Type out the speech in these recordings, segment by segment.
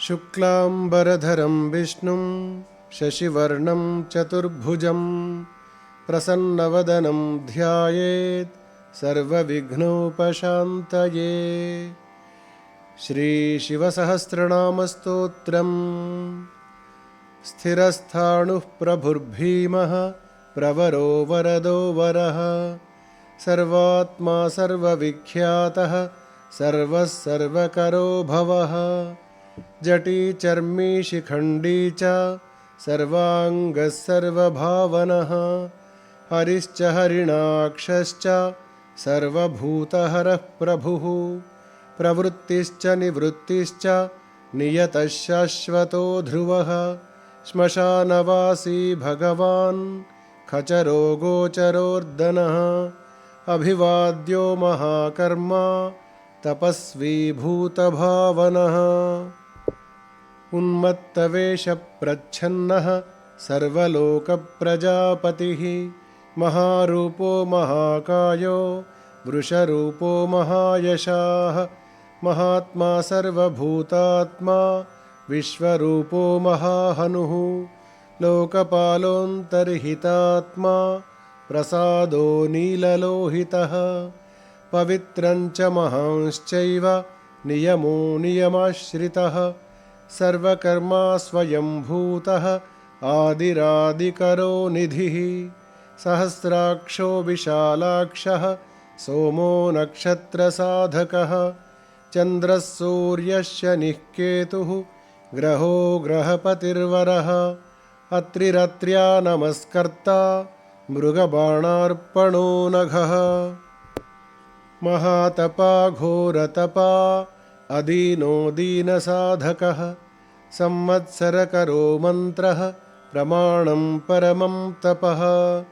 शुक्लांबरधरं विष्णुं शशिवर्णं चतुर्भुजं प्रसन्नवदनं ध्यायेत् सर्वविघ्नोपशान्तये। श्रीशिवसहस्रनामस्तोत्रम्। स्थिरस्थाणुः प्रभुर्भीमः प्रवरो वरदो वरः, सर्वात्मा सर्वविख्यातः सर्वः सर्वकरो भवः। जटी चर्मी शिखण्डी च सर्वाङ्गः सर्वभावनः, हरिश्च हरिणाक्षश्च सर्वभूतहरः प्रभुः। प्रवृत्तिश्च निवृत्तिश्च नियतः शाश्वतो ध्रुवः, श्मशानवासी भगवान् खचरो गोचरोर्दनः। अभिवाद्यो महाकर्मा तपस्वी भूतभावनः, उन्मत्तवेषप्रच्छन्नः सर्वलोकप्रजापतिः। महारूपो महाकायो वृषरूपो महायशाः, महात्मा सर्वभूतात्मा विश्वरूपो महाहनुः। लोकपालोऽन्तर्हितात्मा प्रसादो नीललोहितः, पवित्रञ्च महांश्चैव नियमो नियमाश्रितः। सर्वकर्मा स्वयंभूतः आदिरादिकरो निधिः, सहस्राक्षो विशालाक्षः सोमो नक्षत्रसाधकः। चन्द्रः सूर्यः शनिः केतुः ग्रहो ग्रहपतिर्वरः, अत्रिरत्र्या नमस्कर्ता मृगबाणार्पणो नघः। महातपा घोरतपा अदीनो दीनसाधकः, संवत्सरकरो मन्त्रः प्रमाणं परमं तपः।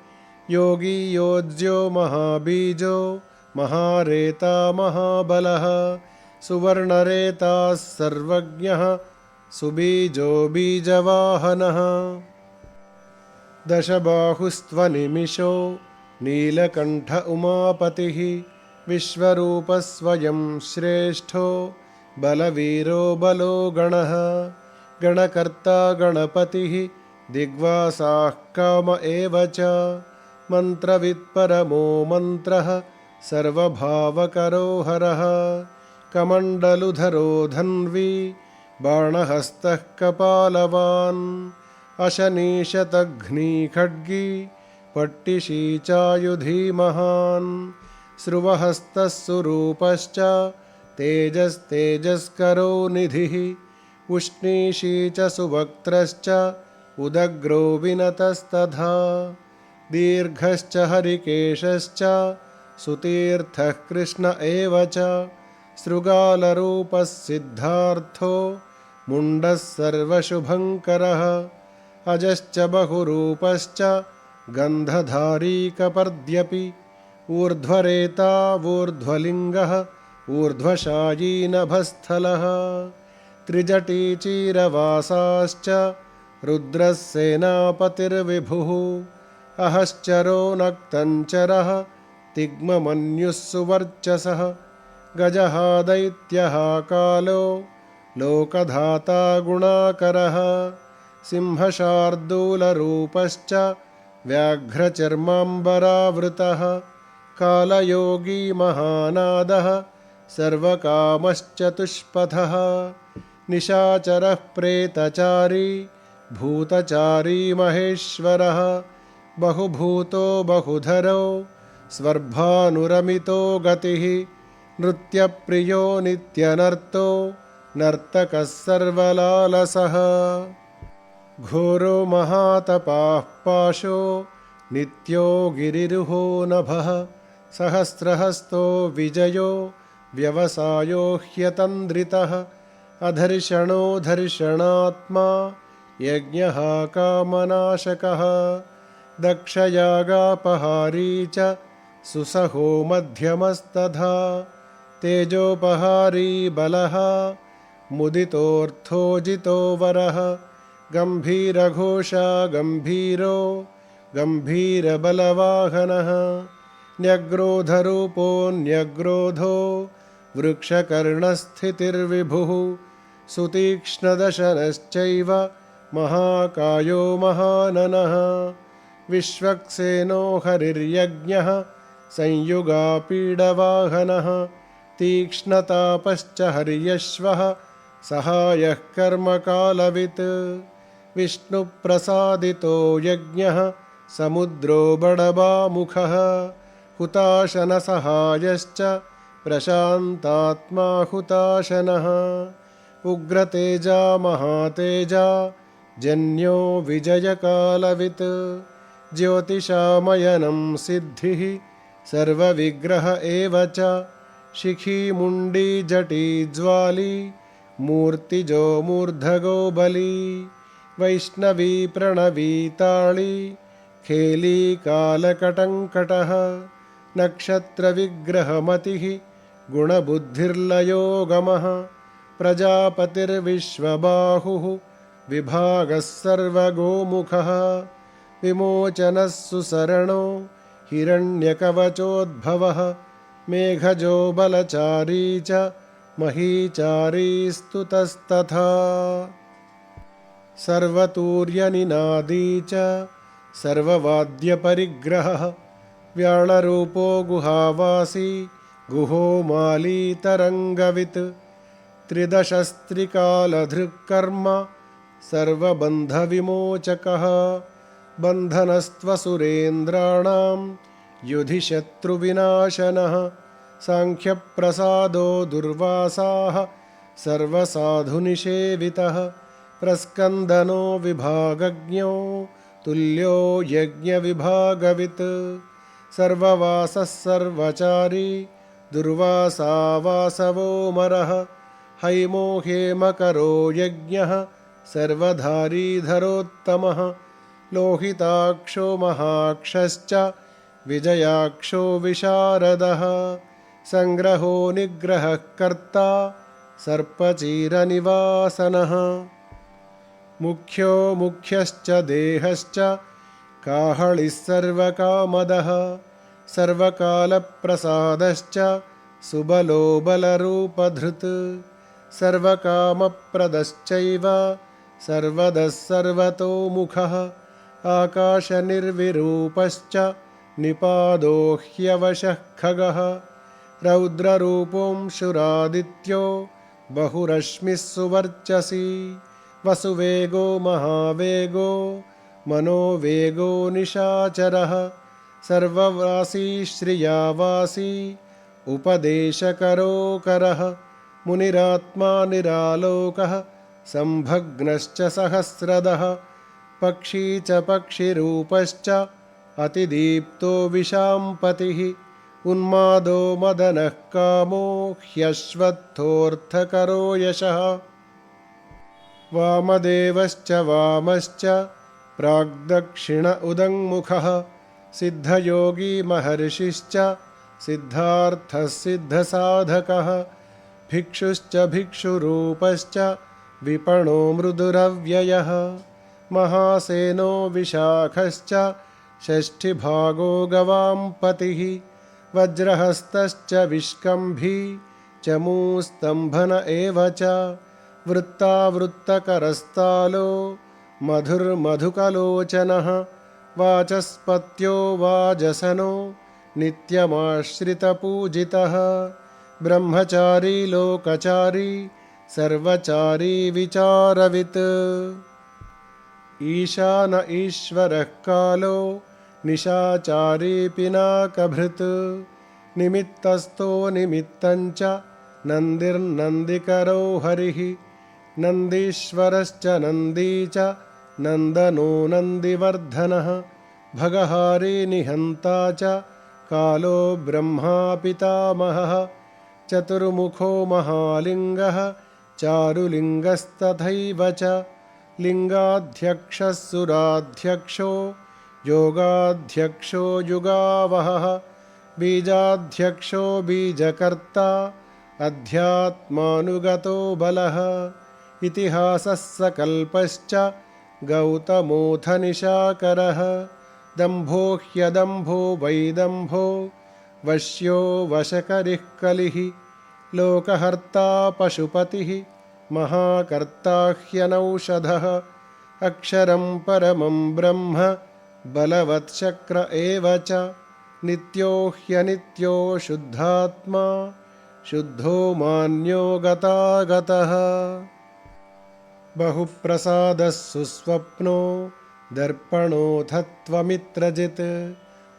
योगी योज्यो महाबीजो महारेता महाबलः, सुवर्णरेताः सर्वज्ञः सुबीजो बीजवाहनः। दशबाहुस्त्वनिमिषो नीलकण्ठ उमापतिः, विश्वरूपः स्वयं श्रेष्ठो बलवीरो बलो गणः। गणकर्ता गणपतिः दिग्वासाः काम एव च, मन्त्रवित्परमो मन्त्रः सर्वभावकरो हरः। कमण्डलुधरो धन्वी बाणहस्तः कपालवान्, अशनीशतघ्नी खड्गी पट्टिशी चायुधी महान्। स्रुवहस्तः सुरूपश्च तेजस्तेजस्करो निधिः, उष्णीषी च सुवक्त्रश्च उदग्रो विनतस्तथा। दीर्घश्च हरिकेशश्च सुतीर्थः कृष्ण एव च, शृगालरूपः सिद्धार्थो मुण्डः सर्वशुभङ्करः। अजश्च बहुरूपश्च गन्धधारी कपर्द्यपि, ऊर्ध्वरेता वूर्ध्वलिङ्गः ऊर्ध्वशायी नभस्थलः। त्रिजटी चीरवासाश्च रुद्रः सेनापतिर्विभुः, अहश्चरो नक्तञ्चरः तिग्ममन्युः सुवर्चसः। गजः दैत्यः कालो लोकधाता गुणाकरः, सिंहशार्दूलरूपश्च व्याघ्रचर्माम्बरावृतः। कालयोगी महानादः सर्वकामश्चतुष्पथः, निशाचरः प्रेतचारी भूतचारी महेश्वरः। बहुभूतो बहुधरो स्वर्भानुरमितो गतिः, नृत्यप्रियो नित्यनर्तो नर्तकः सर्वलालसः। घोरो महातपाः पाशो नित्यो गिरिरुहो नभः, सहस्रहस्तो विजयो व्यवसायो ह्यतन्द्रितः। अधर्षणो धर्षणात्मा यज्ञः कामनाशकः, दक्षयागापहारी च सुसहो मध्यमस्तथा। तेजोपहारी बलः मुदितोऽर्थोजितो वरः, गम्भीरघोषा गम्भीरो गम्भीरबलवाहनः। न्यग्रोधरूपो न्यग्रोधो वृक्षकर्णस्थितिर्विभुः, सुतीक्ष्णदशनश्चैव महाकायो महाननः विश्वक्सेनो हरिर्यज्ञः संयुगापीडवाहनः तीक्ष्णतापश्च हर्यश्वः सहायः कर्मकालवित् विष्णुप्रसादितो यज्ञः समुद्रो बडबामुखः हुताशनसहायश्च प्रशान्तात्मा हुताशनः उग्रतेजा महातेजा जन्यो विजयकालवित् ज्योतिषामयनं सिद्धिः सर्वविग्रह एव च शिखी मुण्डी जटी ज्वाली मूर्तिजो मूर्धगो बली वैष्णवी प्रणवी ताळी खेली कालकटङ्कटः नक्षत्रविग्रहमतिः गुणबुद्धिर्लयो गमः प्रजापतिर्विश्वबाहुः विभागः सर्वगोमुखः विमोचनः सुसरणो हिरण्यकवचोद्भवः मेघजो बलचारी च महीचारी स्तुतस्तथा सर्वतूर्यनिनादी च सर्ववाद्यपरिग्रहः व्याळरूपो गुहावासी गुहो माली तरङ्गवित् त्रिदशस्त्रिकालधृक्कर्म सर्वबन्धविमोचकः बन्धनस्त्वसुरेन्द्राणां युधिशत्रुविनाशनः साङ्ख्यप्रसादो दुर्वासाः सर्वसाधुनिषेवितः प्रस्कन्दनो विभागज्ञो तुल्यो यज्ञविभागवित् सर्ववासः सर्वचारी दुर्वासा वासवोमरः हैमो हेमकरो यज्ञः सर्वधारीधरोत्तमः लोहिताक्षो महाक्षश्च विजयाक्षो विशारदः संग्रहो निग्रहः कर्ता सर्पचीरनिवासनः मुख्यो मुख्यश्च देहश्च काहळिः सर्वकामदः सर्वकालप्रसादश्च सुबलो बलरूपधृत् सर्वकामप्रदश्चैव सर्वदः सर्वतोमुखः आकाशनिर्विरूपश्च निपादो ह्यवशः खगः रौद्ररूपोऽंशुरादित्यो बहुरश्मिः सुवर्चसी वसुवेगो महावेगो मनोवेगो निशाचरः सर्ववासी श्रियावासी उपदेशकरोकरः मुनिरात्मा निरालोकः संभग्नश्च सहस्रदः पक्षी च पक्षिरूपश्च अतिदीप्तो विशाम्पतिः उन्मादो मदनः कामो ह्यश्वत्थोऽर्थकरो यशः वामदेवश्च वामश्च प्राग्दक्षिण उदङ्मुखः सिद्धयोगी महर्षिश्च सिद्धार्थः सिद्धसाधकः भिक्षुश्च भिक्षुरूपश्च विपणो मृदुरव्ययः महासेनो विशाखश्च षष्ठिभागो गवाम्पतिः वज्रहस्तश्च विष्कम्भी चमूस्तम्भन एव च वृत्तावृत्तकरस्तालो मधुर्मधुकलोचनः वाचस्पत्यो वाजसनो नित्यमाश्रितपूजितः ब्रह्मचारी लोकचारी सर्वचारी विचारवित् ईशान ईश्वरः कालो निशाचारी पिनाकभृत् निमित्तस्थो निमित्तञ्च नन्दिर्नन्दिकरो हरिः नन्दीश्वरश्च नन्दी च नन्दनो नन्दिवर्धनः भगहारी निहन्ता च कालो ब्रह्मा पितामहः चतुर्मुखो महालिङ्गः चारुलिङ्गस्तथैव च लिङ्गाध्यक्षः सुराध्यक्षो योगाध्यक्षो युगावहः बीजाध्यक्षो बीजकर्ता अध्यात्मानुगतो बलः इतिहासः सकल्पश्च गौतमोऽथ निशाकरः दम्भो ह्यदम्भो वैदम्भो वश्यो वशकरिः कलिः लोकहर्ता पशुपतिः महाकर्ता ह्यनौषधः अक्षरं परमं ब्रह्म बलवत्शक्र एव च नित्यो ह्यनित्यो शुद्धात्मा शुद्धो मान्यो गतागतः बहुप्रसादः सुस्वप्नो दर्पणोऽथत्वमित्रजित्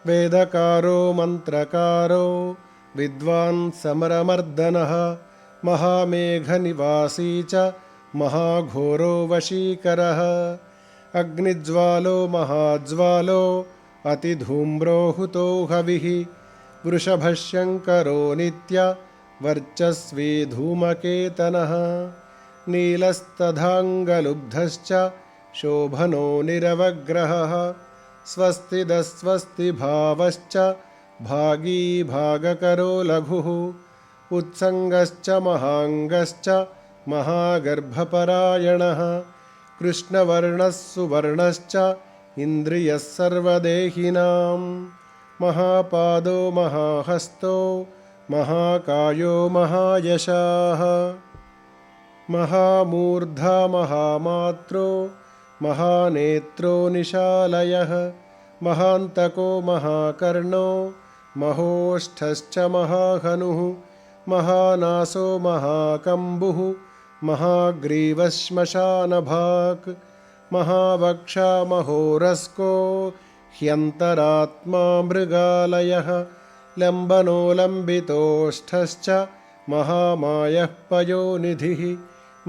वेदकारो मन्त्रकारो विद्वान् समरमर्दनः महामेघनिवासी च महाघोरो वशीकरः अग्निज्वालो महाज्वालो अतिधूम्रो हुतो हविः वृषभशङ्करो नित्य वर्चस्वी धूमकेतनः नीलस्तधाङ्गलुब्धश्च शोभनो निरवग्रहः स्वस्तिदस्वस्तिभावश्च भागी भागकरो लघुः उत्सङ्गश्च महाङ्गश्च महागर्भपरायणः कृष्णवर्णः सुवर्णश्च इन्द्रियः सर्वदेहिनां महापादो महाहस्तो महाकायो महायशाः महामूर्धा महामात्रो महानेत्रो निशालयः महान्तको महाकर्णो महोष्ठश्च महाहनुः महानासो महाकम्बुः महाग्रीवश्मशानभाक् महावक्षा महोरस्को ह्यन्तरात्मा मृगालयः लम्बनो लम्बितोष्ठश्च महामायः पयोनिधिः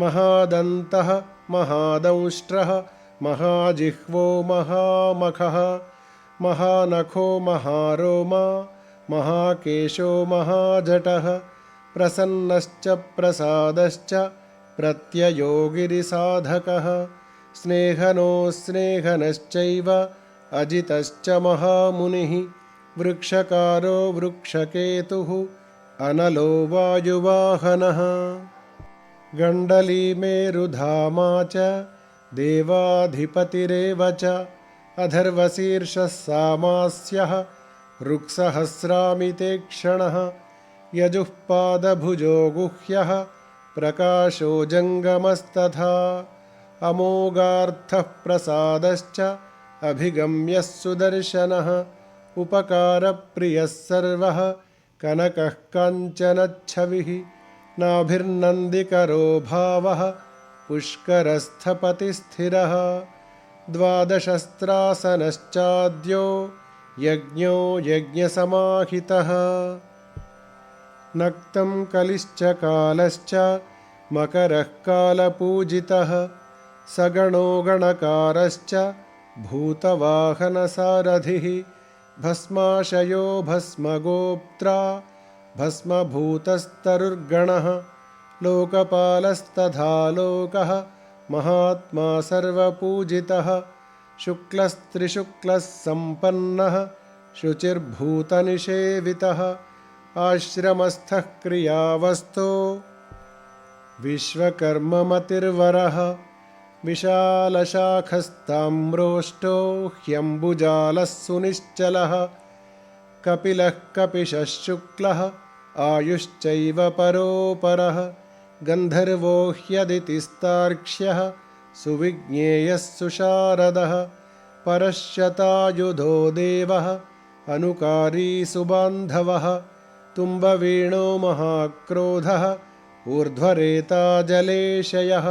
महादन्तः महादंष्ट्रः महाजिह्वो महामखः महानखो महारोमा महाकेशो महाजटः प्रसन्नश्च प्रसादश्च प्रत्ययो गिरिसाधकः स्नेहनो स्नेहनश्चैव अजितश्च महामुनिः वृक्षकारो वृक्षकेतुः अनलो वायुवाहनः गण्डली मेरुधामा च देवाधिपतिरेव च अथर्वशीर्षः सामास्यः ऋक्सहस्रामितेक्षणः यजुःपादभुजो गुह्यः प्रकाशो जङ्गमस्तथा अमोघार्थः प्रसादश्च अभिगम्यः सुदर्शनः उपकारप्रियः सर्वः कनकः काञ्चनच्छविः नाभिर्नन्दिकरो भावः पुष्करस्थपतिस्थिरः द्वादशस्त्रासनश्चाद्यो यज्ञो यज्ञसमाहितः नक्तं कलिश्च कालश्च मकरः कालपूजितः सगणो गणकारश्च भूतवाहनसारथिः भस्माशयो भस्मगोप्त्रा भस्मभूतस्तरुर्गणः लोकपालस्तथा लोकः महात्मा सर्वपूजितः शुक्लस्त्रिशुक्लः सम्पन्नः शुचिर्भूतनिषेवितः आश्रमस्थः क्रियावस्तो विश्वकर्ममतिर्वरः विशालशाखस्ताम्रोष्टो ह्यम्बुजालः सुनिश्चलः कपिलः कपिशः शुक्लः आयुश्चैव परोपरः गन्धर्वो ह्यदितिस्तार्क्ष्यः सुविज्ञेयः सुशारदः परश्यतायुधो देवः अनुकारी सुबान्धवः तुम्बवीणो महाक्रोधः ऊर्ध्वरेता जलेशयः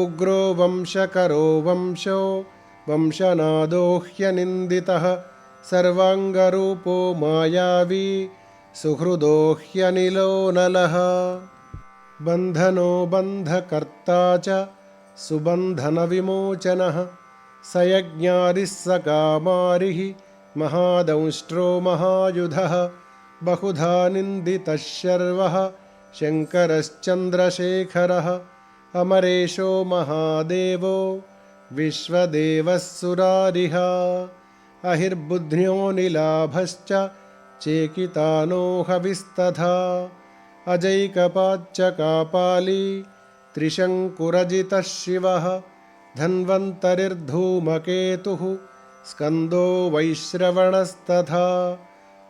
उग्रो वंशकरो वंशो वंशनादो ह्यनिन्दितः सर्वाङ्गरूपो मायावी सुहृदो ह्यनिलो नलः बन्धनो बन्धकर्ता च सुबन्धनविमोचनः स यज्ञारिः स कामारिः महादंष्ट्रो महायुधः बहुधा निन्दितः शर्वः शङ्करश्चन्द्रशेखरः अमरेशो महादेवो विश्वदेवः सुरारिः अहिर्बुध्न्यो निलाभश्च चेकितानो हविस्तथा अजैकपाच्च कापाली त्रिशङ्कुरजितः शिवः धन्वन्तरिर्धूमकेतुः स्कन्दो वैश्रवणस्तथा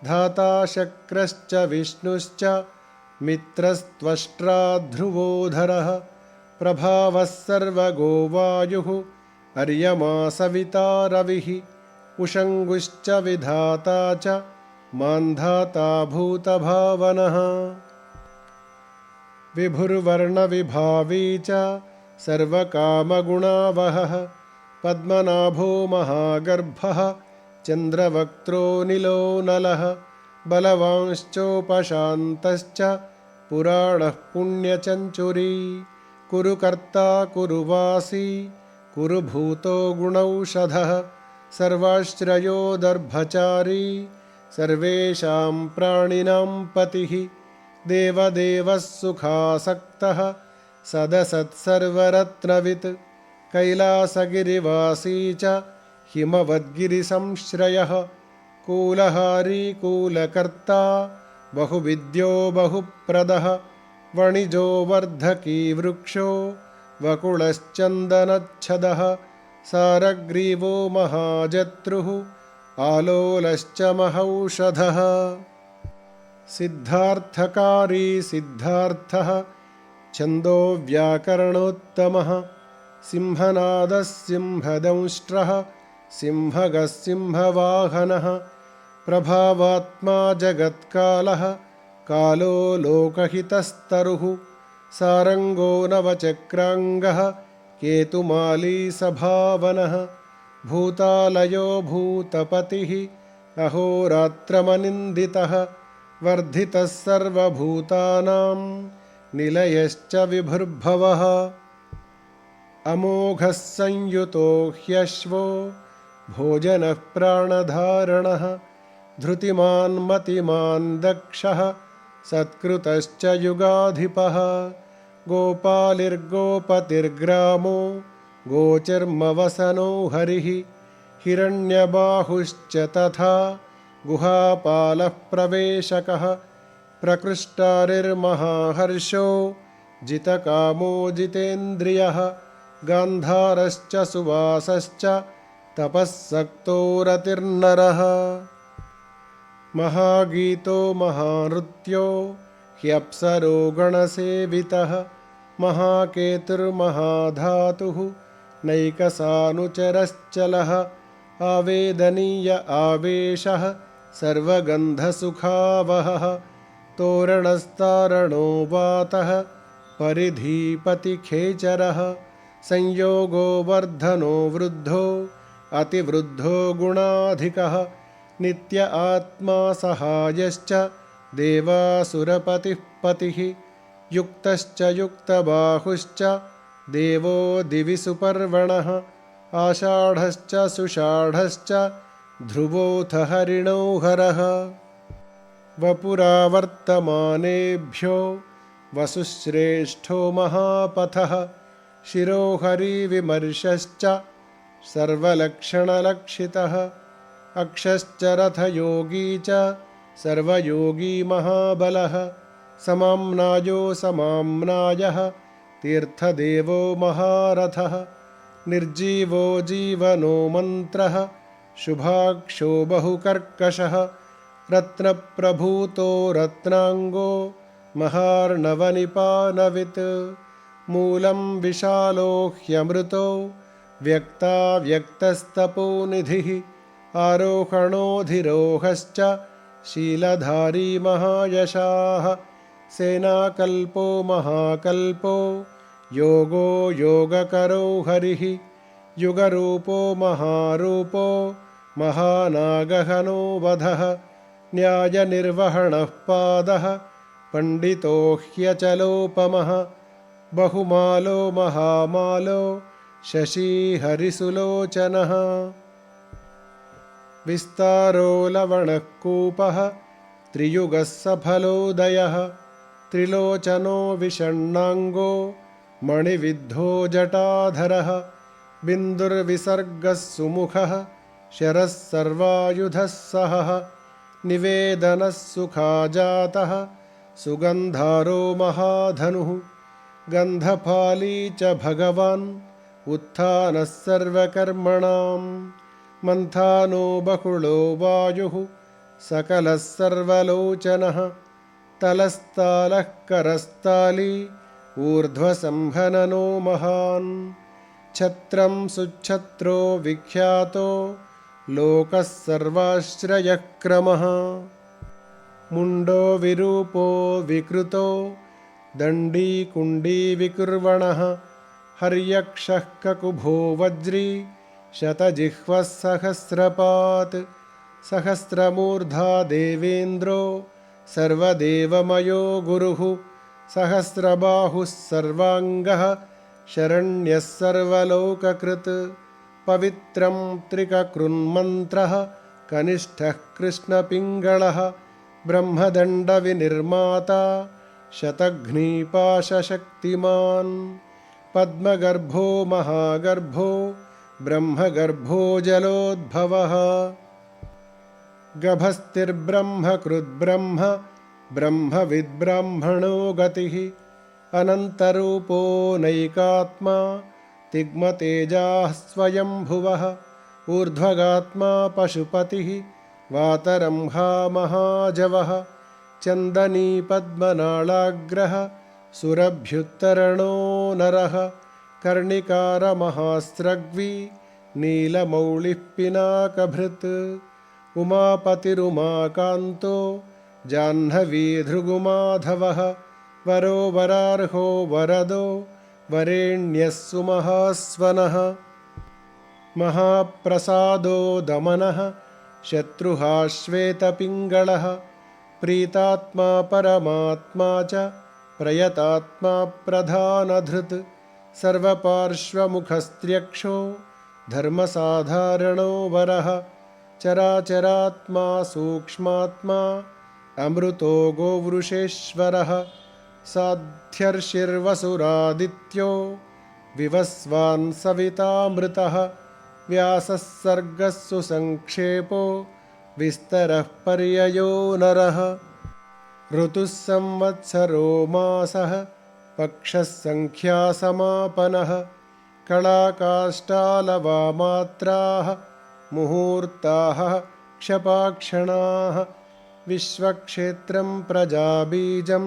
धाता शक्रश्च विष्णुश्च मित्रस्त्वष्ट्रा ध्रुवोधरः प्रभावः सर्वगो वायुः अर्यमा सविता रविः उषङ्गुश्च विधाता च मान्धाता भूतभावनः विभुर्वर्णविभावी च सर्वकामगुणावहः पद्मनाभो महागर्भः चन्द्रवक्त्रो नीलो नलः बलवांश्चोपशान्तश्च पुराणः पुण्यचञ्चुरी कुरु कर्ता कुरु वासी कुरु भूतो गुणौषधः सर्वाश्रयो दर्भचारी सर्वेषां प्राणिनां पतिः देवदेवः सुखासक्तः सदसत्सर्वरत्नवित् कैलासगिरिवासी च हिमवद्गिरिसंश्रयः कूलहारी कूलकर्ता बहुविद्यो बहुप्रदः वणिजो वर्धकी वृक्षो वकुलश्चन्दनच्छदः सारग्रीवो महाजत्रुः आलोलश्च महौषधः सिद्धार्थकारी सिद्धार्थः छन्दो व्याकरणोत्तमः सिंहनादः सिंहदंष्ट्रः सिंहगः सिंहवाहनः प्रभावात्मा जगत्कालः कालो लोकहितस्तरुः सारङ्गो नवचक्राङ्गः केतुमाली सभावनः भूतालयो भूतपतिः अहोरात्रमनिन्दितः वर्धितः सर्वभूतानां निलयश्च विभुर्भवः अमोघः संयुतो ह्यश्वो भोजनः प्राणधारणः धृतिमान् मतिमान् दक्षः सत्कृतश्च युगाधिपः गोपालिर्गोपतिर्ग्रामो गोचर्मवसनो हरिः हिरण्यबाहुश्च तथा गुहापालः प्रवेशकः प्रकृष्टारिर्महाहर्षो जितकामो जितेन्द्रियः गान्धारश्च सुवासश्च तपःसक्तो रतिर्नरः महागीतो महानृत्यो ह्यप्सरो गणसेवितः महाकेतुर्महाधातुः नैकसानुचरश्चलः आवेदनीय आवेशः सर्वगन्धसुखावहः तोरणस्तारणो वातः परिधीपतिखेचरः संयोगो वर्धनो वृद्धो अतिवृद्धो गुणाधिकः नित्य आत्मा सहायश्च देवासुरपतिः पतिः युक्तश्च युक्तबाहुश्च देवो दिवि सुपर्वणः आषाढश्च सुषाढश्च ध्रुवोऽथ हरिणो हरः वपुरावर्तमानेभ्यो वसुश्रेष्ठो महापथः शिरोहरिविमर्शश्च सर्वलक्षणलक्षितः अक्षश्च रथयोगी च सर्वयोगी महाबलः समाम्नायो समाम्नायः तीर्थदेवो महारथः निर्जीवो जीवनो मन्त्रः शुभाक्षो बहुकर्कशः रत्नप्रभूतो रत्नाङ्गो महार्णवनिपानवित् मूलं विशालो ह्यमृतो व्यक्ताव्यक्तस्तपोनिधिः आरोहणोऽधिरोहश्च शीलधारी महायशाः सेनाकल्पो महाकल्पो योगो योगकरो हरिः युगरूपो महारूपो महानागहनो वधः न्यायनिर्वहणः पादः पण्डितो ह्यचलोपमः बहुमालो महामालो शशीहरिसुलोचनः विस्तारो लवणः कूपः त्रियुगः सफलोदयः त्रिलोचनो विषण्णाङ्गो मणिविद्धो जटाधरः बिन्दुर्विसर्गः सुमुखः शरः सर्वायुधः सहः निवेदनः सुखाजातः सुगन्धारो महाधनुः गन्धपाली च भगवान् उत्थानः सर्वकर्मणां मन्थानो बकुलो वायुः सकलः सर्वलोचनः तलस्तालः करस्ताली ऊर्ध्वसंहननो महान् छत्रं सुच्छत्रो विख्यातो लोकः सर्वाश्रयक्रमः मुण्डो विरूपो विकृतो दण्डी कुण्डी विकुर्वणः हर्यक्षः ककुभो वज्री शतजिह्वः सहस्रपात् सहस्रमूर्धा देवेन्द्रो सर्वदेवमयो गुरुः सहस्रबाहुः सर्वाङ्गः शरण्यः सर्वलोककृत् पवित्रं त्रिककृन्मन्त्रः कनिष्ठः कृष्णपिङ्गळः ब्रह्मदण्डविनिर्माता शतघ्नीपाशशक्तिमान् पद्मगर्भो महागर्भो ब्रह्मगर्भो जलोद्भवः गभस्तिर्ब्रह्मकृद्ब्रह्म ब्रह्मविद्ब्राह्मणो गतिः अनन्तरूपो नैकात्मा तिग्मतेजाः स्वयंभुवः ऊर्ध्वगात्मा पशुपतिः वातरंहा महाजवः चन्दनी पद्मनालाग्रः सुरभ्युत्तरणो नरः कर्णिकारमहास्रग्वी नीलमौलिः पिनाकभृत् उमापतिरुमाकान्तो जाह्नवी भृगुमाधवः वरो वरार्हो वरदो वरेण्यः सुमहास्वनः महाप्रसादो दमनः शत्रुहा श्वेतपिङ्गळः प्रीतात्मा परमात्मा च प्रयतात्मा प्रधानधृत् सर्वपार्श्वमुखस्त्र्यक्षो धर्मसाधारणो वरः चराचरात्मा सूक्ष्मात्मा अमृतो गोवृषेश्वरः साध्यर्षिर्वसुरादित्यो विवस्वान् सवितामृतः व्यासः सर्गः सुसङ्क्षेपो विस्तरः पर्ययो नरः ऋतुः संवत्सरो मासः पक्षः सङ्ख्यासमापनः कलाकाष्ठालवामात्राः मुहूर्ताः क्षपाक्षणाः विश्वक्षेत्रं प्रजाबीजं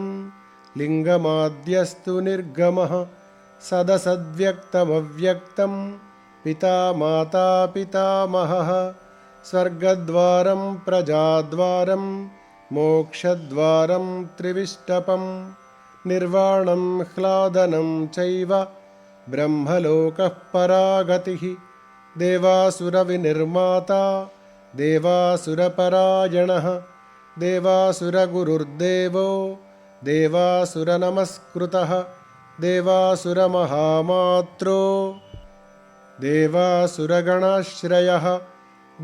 लिङ्गमाद्यस्तु निर्गमः सदसद्व्यक्तमव्यक्तं पिता माता पितामहः स्वर्गद्वारं प्रजाद्वारं मोक्षद्वारं त्रिविष्टपं निर्वाणं ह्लादनं चैव ब्रह्मलोकः परागतिः देवासुरविनिर्माता देवासुरपरायणः देवासुरगुरुर्देवो देवासुरनमस्कृतः देवासुरमहामात्रो देवासुरगणाश्रयः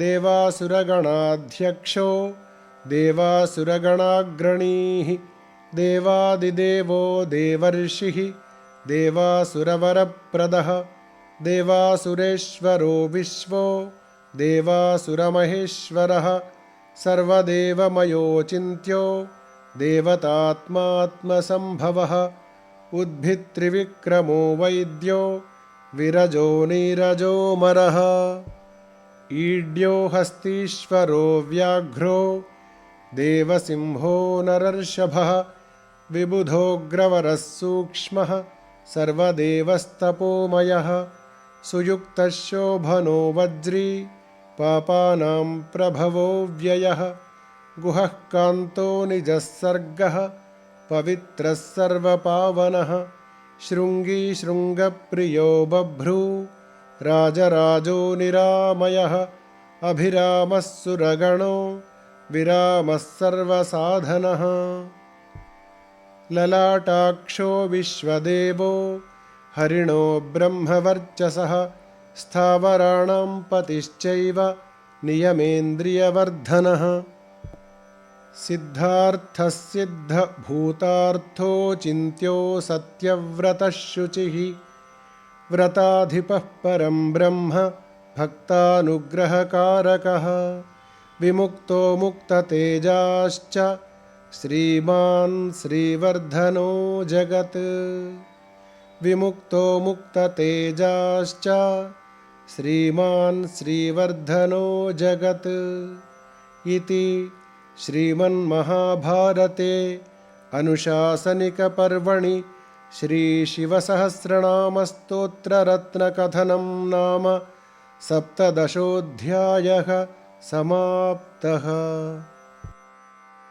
देवासुरगणाध्यक्षो देवासुरगणाग्रणीः देवादिदेवो देवर्षिः देवासुरवरप्रदः देवासुरेश्वरो विश्वो देवासुरमहेश्वरः सर्वदेवमयोचिन्त्यो देवतात्मात्मसम्भवः उद्भित्रिविक्रमो वैद्यो विरजो नीरजोऽमरः ईड्यो हस्तीश्वरो व्याघ्रो देवसिंहो नरर्षभः विबुधोऽग्रवरः सूक्ष्मः सर्वदेवस्तपोमयः सुयुक्तः शोभनो वज्री पापानां प्रभवो व्ययः गुहः कान्तो निजः सर्गः पवित्रः सर्वपावनः शृङ्गी शृङ्गप्रियो बभ्रू राजराजो निरामयः अभिरामः सुरगणो विरामः सर्वसाधनः ललाटाक्षो विश्वदेवो हरिणो ब्रह्मवर्चसः स्थावराणां पतिश्चैव नियमेन्द्रियवर्धनः सिद्धार्थः सिद्धभूतार्थो चिन्त्यो सत्यव्रतः शुचिः व्रताधिपः परं ब्रह्म भक्तानुग्रहकारकः विमुक्तो मुक्ततेजाश्च श्रीमान् श्रीवर्धनो जगत् विमुक्तो मुक्ततेजाश्च श्रीमान् श्रीवर्धनो जगत् इति श्रीमन्महाभारते अनुशासनिकपर्वणि श्रीशिवसहस्रनामस्तोत्ररत्नकथनं नाम 17 समाप्तः।